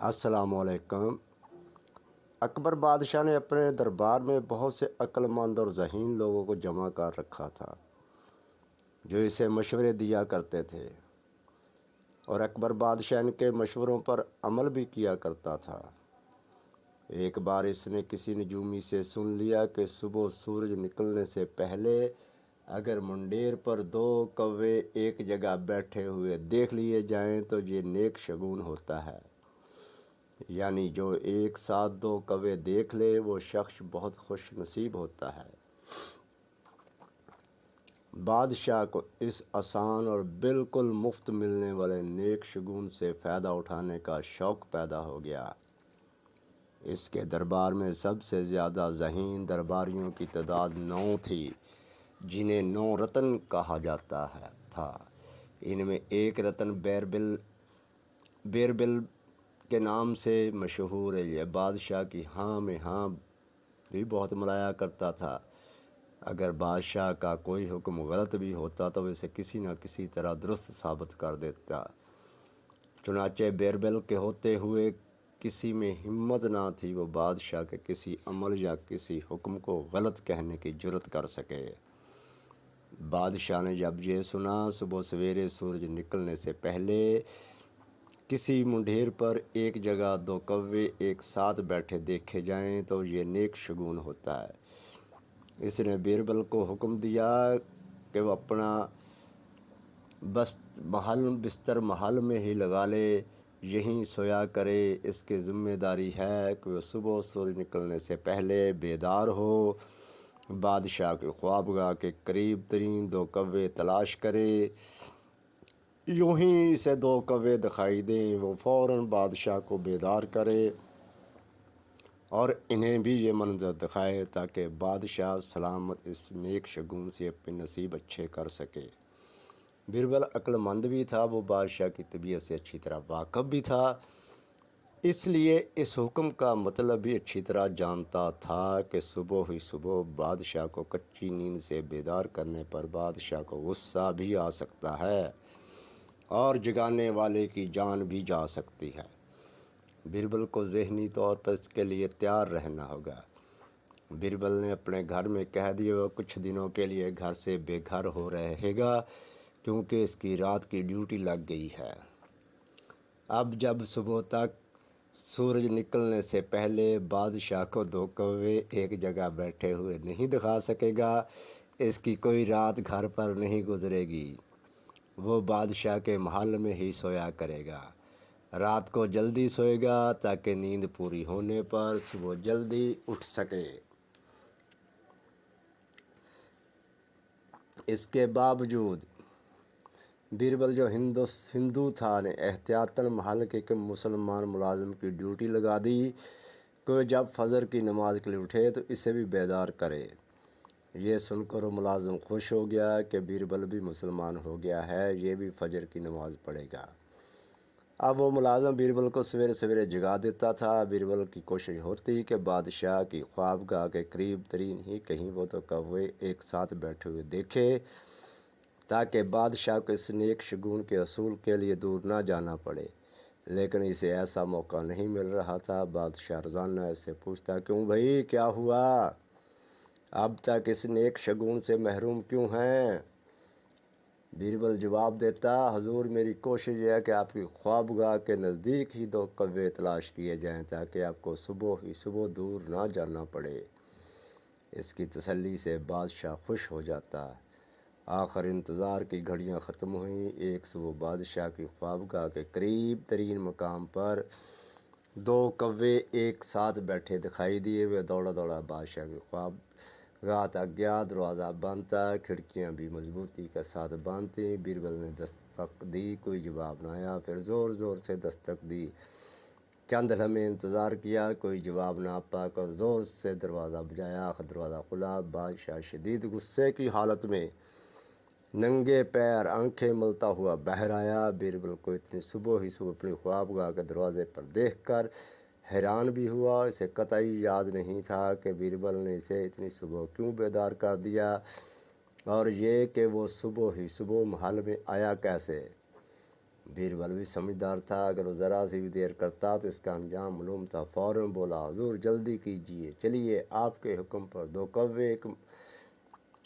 السلام علیکم۔ اکبر بادشاہ نے اپنے دربار میں بہت سے عقل مند اور ذہین لوگوں کو جمع کر رکھا تھا جو اسے مشورے دیا کرتے تھے، اور اکبر بادشاہ ان کے مشوروں پر عمل بھی کیا کرتا تھا۔ ایک بار اس نے کسی نجومی سے سن لیا کہ صبح سورج نکلنے سے پہلے اگر منڈیر پر 2 کوے ایک جگہ بیٹھے ہوئے دیکھ لیے جائیں تو یہ نیک شگون ہوتا ہے، یعنی جو ایک ساتھ 2 کوے دیکھ لے وہ شخص بہت خوش نصیب ہوتا ہے۔ بادشاہ کو اس آسان اور بالکل مفت ملنے والے نیک شگون سے فائدہ اٹھانے کا شوق پیدا ہو گیا۔ اس کے دربار میں سب سے زیادہ ذہین درباریوں کی تعداد 9 تھی، جنہیں 9 رتن کہا جاتا تھا۔ ان میں ایک رتن بیربل کے نام سے مشہور ہے۔ یہ بادشاہ کی ہاں میں ہاں بھی بہت ملایا کرتا تھا۔ اگر بادشاہ کا کوئی حکم غلط بھی ہوتا تو اسے کسی نہ کسی طرح درست ثابت کر دیتا۔ چنانچہ بیربل کے ہوتے ہوئے کسی میں ہمت نہ تھی وہ بادشاہ کے کسی عمل یا کسی حکم کو غلط کہنے کی جرات کر سکے۔ بادشاہ نے جب یہ سنا صبح سویرے سورج نکلنے سے پہلے کسی منڈیر پر ایک جگہ 2 کوے ایک ساتھ بیٹھے دیکھے جائیں تو یہ نیک شگون ہوتا ہے۔ اس نے بیربل کو حکم دیا کہ وہ اپنا بستر محل میں ہی لگا لے، یہیں سویا کرے۔ اس کی ذمہ داری ہے کہ وہ صبح سورج نکلنے سے پہلے بیدار ہو، بادشاہ کی خوابگاہ کے قریب ترین 2 کوے تلاش کرے۔ یوں ہی اسے 2 کوے دکھائی دیں وہ فوراً بادشاہ کو بیدار کرے اور انہیں بھی یہ منظر دکھائے تاکہ بادشاہ سلامت اس نیک شگون سے اپنے نصیب اچھے کر سکے۔ بیربل عقل مند بھی تھا، وہ بادشاہ کی طبیعت سے اچھی طرح واقف بھی تھا، اس لیے اس حکم کا مطلب بھی اچھی طرح جانتا تھا کہ صبح ہی صبح بادشاہ کو کچی نیند سے بیدار کرنے پر بادشاہ کو غصہ بھی آ سکتا ہے اور جگانے والے کی جان بھی جا سکتی ہے۔ بیربل کو ذہنی طور پر اس کے لیے تیار رہنا ہوگا۔ بیربل نے اپنے گھر میں کہہ دیا وہ کچھ دنوں کے لیے گھر سے بے گھر ہو رہے گا کیونکہ اس کی رات کی ڈیوٹی لگ گئی ہے۔ اب جب صبح تک سورج نکلنے سے پہلے بادشاہ کو 2 کوے ایک جگہ بیٹھے ہوئے نہیں دکھا سکے گا، اس کی کوئی رات گھر پر نہیں گزرے گی۔ وہ بادشاہ کے محل میں ہی سویا کرے گا، رات کو جلدی سوئے گا تاکہ نیند پوری ہونے پر صبح جلدی اٹھ سکے۔ اس کے باوجود بیربل جو ہندو تھا نے احتیاطاً محل کے ایک مسلمان ملازم کی ڈیوٹی لگا دی کہ جب فجر کی نماز کے لیے اٹھے تو اسے بھی بیدار کرے۔ یہ سن کر وہ ملازم خوش ہو گیا کہ بیربل بھی مسلمان ہو گیا ہے، یہ بھی فجر کی نماز پڑھے گا۔ اب وہ ملازم بیربل کو سویرے سویرے جگا دیتا تھا۔ بیربل کی کوشش ہوتی کہ بادشاہ کی خوابگاہ کے قریب ترین ہی کہیں وہ 2 کوے ایک ساتھ بیٹھے ہوئے دیکھے تاکہ بادشاہ کو اس نیک شگون کے حصول کے لیے دور نہ جانا پڑے، لیکن اسے ایسا موقع نہیں مل رہا تھا۔ بادشاہ روزانہ اس سے پوچھتا کیوں بھائی کیا ہوا، اب تک اس نیک شگون سے محروم کیوں ہیں؟ بیربل جواب دیتا حضور میری کوشش یہ ہے کہ آپ کی خوابگاہ کے نزدیک ہی 2 کوے تلاش کیے جائیں تاکہ آپ کو صبح ہی صبح دور نہ جانا پڑے۔ اس کی تسلی سے بادشاہ خوش ہو جاتا۔ آخر انتظار کی گھڑیاں ختم ہوئیں۔ ایک صبح بادشاہ کی خوابگاہ کے قریب ترین مقام پر 2 کوے ایک ساتھ بیٹھے دکھائی دیے۔ وہ دوڑا دوڑا بادشاہ کی خوابگاہ تک گیا، دروازہ بند تھا، کھڑکیاں بھی مضبوطی کے ساتھ بند تھیں۔ بیربل نے دستک دی، کوئی جواب نہ آیا، پھر زور زور سے دستک دی، چند لمحے انتظار کیا، کوئی جواب نہ پا کر زور سے دروازہ بجایا، آخر دروازہ کھلا۔ بادشاہ شدید غصے کی حالت میں ننگے پیر آنکھیں ملتا ہوا باہر آیا۔ بیربل کو اتنی صبح ہی صبح اپنی خوابگاہ کے دروازے پر دیکھ کر حیران بھی ہوا۔ اسے قطعی یاد نہیں تھا کہ بیربل نے اسے اتنی صبح کیوں بیدار کر دیا اور یہ کہ وہ صبح ہی صبح محل میں آیا کیسے۔ بیربل بھی سمجھدار تھا، اگر وہ ذرا سی بھی دیر کرتا تو اس کا انجام معلوم تھا۔ فوراً بولا، حضور جلدی کیجیے، چلیے آپ کے حکم پر دو کوے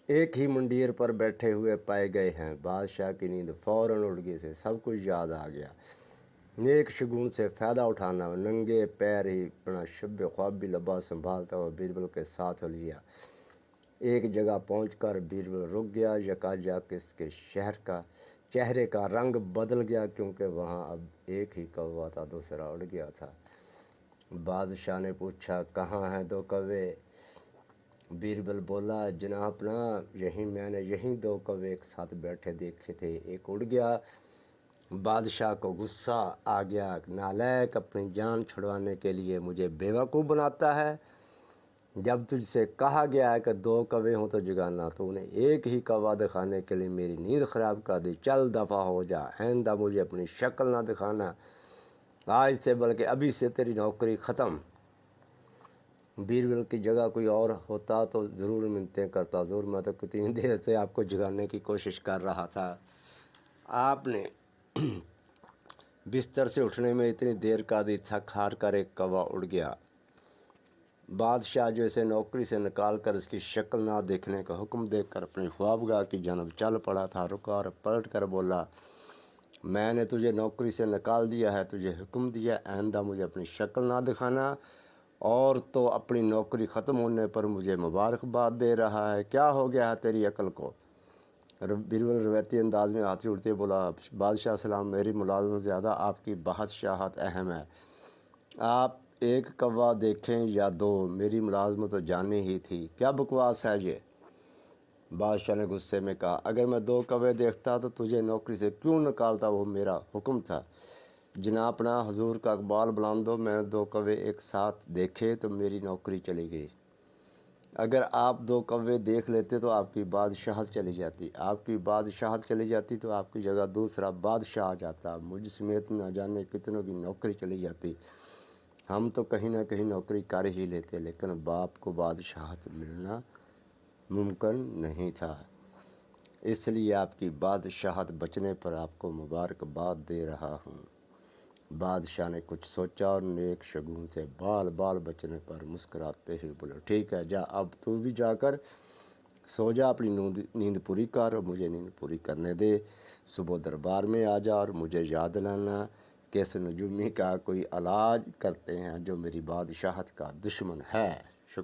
ایک ہی منڈیر پر بیٹھے ہوئے پائے گئے ہیں۔ بادشاہ کی نیند فوراً اڑ گئی سے سب کچھ یاد آ گیا۔ نیک شگون سے فائدہ اٹھانا، ننگے پیر ہی اپنا شب خوابی لباس سنبھالتا ہوا بیربل کے ساتھ ہو لیا۔ ایک جگہ پہنچ کر بیربل رک گیا، یکایک اس کے چہرے کا رنگ بدل گیا، کیونکہ وہاں اب ایک ہی کوا تھا، دوسرا اڑ گیا تھا۔ بادشاہ نے پوچھا، کہاں ہیں دو کوے؟ بیربل بولا، جناب نا، میں نے یہیں دو کوے ایک ساتھ بیٹھے دیکھے تھے، ایک اڑ گیا۔ بادشاہ کو غصہ آ گیا، نالائق، اپنی جان چھڑوانے کے لیے مجھے بیوقوف بناتا ہے۔ جب تجھ سے کہا گیا ہے کہ دو کوے ہوں تو جگانا، تو انہیں ایک ہی کوا دکھانے کے لیے میری نیند خراب کر دی۔ چل دفع ہو جا، آئندہ مجھے اپنی شکل نہ دکھانا، آج سے بلکہ ابھی سے تیری نوکری ختم۔ بیربل کی جگہ کوئی اور ہوتا تو ضرور منتیں کرتا، ضرور میں تو کتنی دیر سے آپ کو جگانے کی کوشش کر رہا تھا، آپ نے بستر سے اٹھنے میں اتنی دیر کر دی، تھک ہار کر ایک کوا اڑ گیا۔ بادشاہ جو اسے نوکری سے نکال کر اس کی شکل نہ دیکھنے کا حکم دے کر اپنی خوابگاہ کی جانب چل پڑا تھا، رکا اور پلٹ کر بولا، میں نے تجھے نوکری سے نکال دیا ہے، تجھے حکم دیا آئندہ مجھے اپنی شکل نہ دکھانا، اور تو اپنی نوکری ختم ہونے پر مجھے مبارکباد دے رہا ہے، کیا ہو گیا ہے تیری عقل کو؟ بیربل روایتی انداز میں ہاتھ جوڑتے بولا، بادشاہ سلام، میری ملازمت زیادہ آپ کی بادشاہت اہم ہے، آپ ایک کوا دیکھیں یا دو، میری ملازمت تو جانی ہی تھی، کیا بکواس ہے یہ؟ بادشاہ نے غصے میں کہا، اگر میں دو کوے دیکھتا تو تجھے نوکری سے کیوں نکالتا؟ وہ میرا حکم تھا۔ جناب اپنا حضور کا اقبال بلند ہو، میں نے دو کوے ایک ساتھ دیکھے تو میری نوکری چلی گئی۔ اگر آپ دو کوے دیکھ لیتے تو آپ کی بادشاہت چلی جاتی، آپ کی بادشاہت چلی جاتی تو آپ کی جگہ دوسرا بادشاہ آ جاتا، مجھ سمیت نہ جانے کتنوں کی نوکری چلی جاتی، ہم تو کہیں نہ کہیں نوکری کر ہی لیتے، لیکن باپ کو بادشاہت ملنا ممکن نہیں تھا، اس لیے آپ کی بادشاہت بچنے پر آپ کو مبارکباد دے رہا ہوں۔ بادشاہ نے کچھ سوچا اور نیک شگون سے بال بچنے پر مسکراتے ہی بولا، ٹھیک ہے، جا اب تو بھی جا کر سو جا، اپنی نیند پوری کر اور مجھے نیند پوری کرنے دے، صبح دربار میں آ جا اور مجھے یاد لانا کہ اس نجومی کا کوئی علاج کرتے ہیں جو میری بادشاہت کا دشمن ہے۔